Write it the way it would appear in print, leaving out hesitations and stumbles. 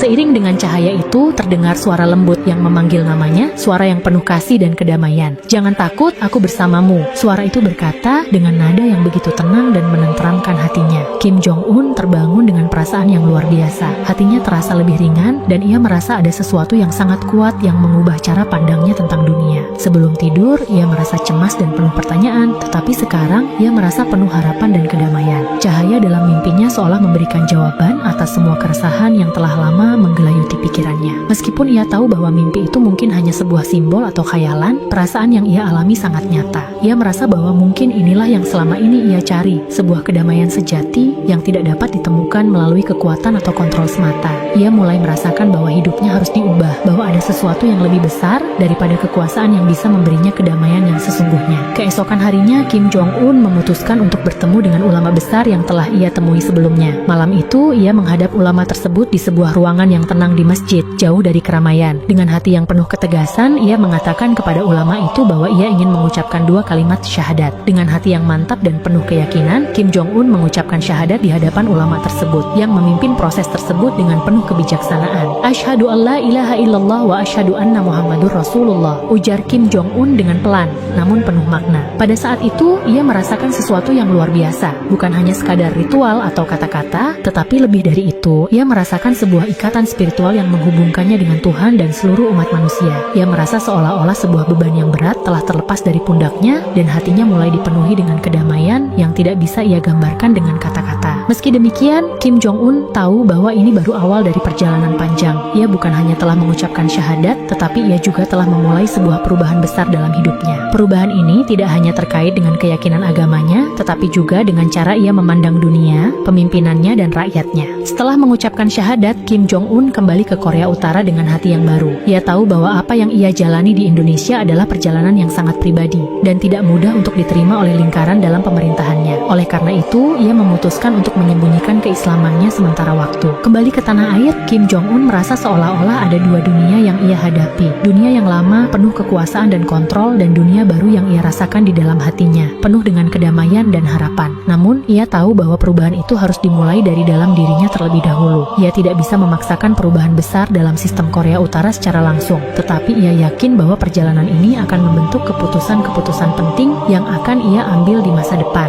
Seiring dengan cahaya itu, terdengar suara lembut yang memanggil namanya, suara yang penuh kasih dan kedamaian. "Jangan takut, aku bersamamu." Suara itu berkata dengan nada yang begitu tenang dan menenteramkan hatinya. Kim Jong-un terbangun dengan perasaan yang luar biasa. Hatinya terasa lebih ringan dan ia merasa ada sesuatu yang sangat kuat yang mengubah cara pandangnya tentang dunia. Sebelum tidur, ia merasa cemas dan penuh pertanyaan, tetapi sekarang ia merasa penuh harapan dan kedamaian. Cahaya dalam mimpinya seolah memberikan jawaban atas semua keresahan yang telah lama menggelayuti pikirannya. Meskipun ia tahu bahwa mimpi itu mungkin hanya sebuah simbol atau khayalan, perasaan yang ia alami sangat nyata. Ia merasa bahwa mungkin inilah yang selama ini ia cari, sebuah kedamaian sejati yang tidak dapat ditemukan melalui kekuatan atau kontrol semata. Ia mulai merasakan bahwa hidupnya harus diubah, bahwa ada sesuatu yang lebih besar daripada kekuasaan yang bisa memberinya kedamaian yang sesungguhnya. Keesokan harinya, Kim Jong-un memutuskan untuk bertemu dengan ulama besar yang telah ia temui sebelumnya. Malam itu, ia menghadap ulama tersebut di sebuah ruangan yang tenang di masjid, jauh dari keramaian. Dengan hati yang penuh ketegasan, ia mengatakan kepada ulama itu bahwa ia ingin mengucapkan 2 kalimat syahadat. Dengan hati yang mantap dan penuh keyakinan, Kim Jong-un mengucapkan syahadat di hadapan ulama tersebut, yang memimpin proses tersebut dengan penuh kebijaksanaan. "Asyhadu an la ilaha illallah wa asyhadu anna Muhammadur Rasulullah," ujar Kim Jong-un dengan pelan, namun penuh makna. Pada saat itu, ia merasakan sesuatu yang luar biasa, bukan hanya sekadar ritual atau kata-kata, tetapi lebih dari itu, ia merasakan sebuah ikatan spiritual yang menghubungkannya dengan Tuhan dan seluruh umat manusia. Ia merasa seolah-olah sebuah beban yang berat telah terlepas dari pundaknya, dan hatinya mulai dipenuhi dengan kedamaian yang tidak bisa ia gambarkan dengan kata-kata. Meski demikian, Kim Jong-un tahu bahwa ini baru awal dari perjalanan panjang. Ia bukan hanya telah mengucapkan syahadat, tetapi ia juga telah memulai sebuah perubahan besar dalam hidupnya. Perubahan ini tidak hanya terkait dengan keyakinan agamanya, tetapi juga dengan cara ia memandang dunia, pemimpinannya, dan rakyatnya. Setelah mengucapkan syahadat, Kim Jong-un kembali ke Korea Utara dengan hati yang baru. Ia tahu bahwa apa yang ia jalani di Indonesia adalah perjalanan yang sangat pribadi dan tidak mudah untuk diterima oleh lingkaran dalam pemerintahannya. Oleh karena itu, ia memutuskan untuk menyembunyikan keislamannya sementara waktu. Kembali ke tanah air, Kim Jong-un merasa seolah-olah ada 2 dunia yang ia hadapi. Dunia yang lama, penuh kekuasaan dan kontrol, dan dunia baru yang ia rasakan di dalam hatinya, penuh dengan kedamaian dan harapan. Namun, ia tahu bahwa perubahan itu harus dimulai dari dalam dirinya terlebih dahulu. Ia tidak bisa memaksakan perubahan besar dalam sistem Korea Utara secara langsung, tetapi ia yakin bahwa perjalanan ini akan membentuk keputusan-keputusan penting yang akan ia ambil di masa depan.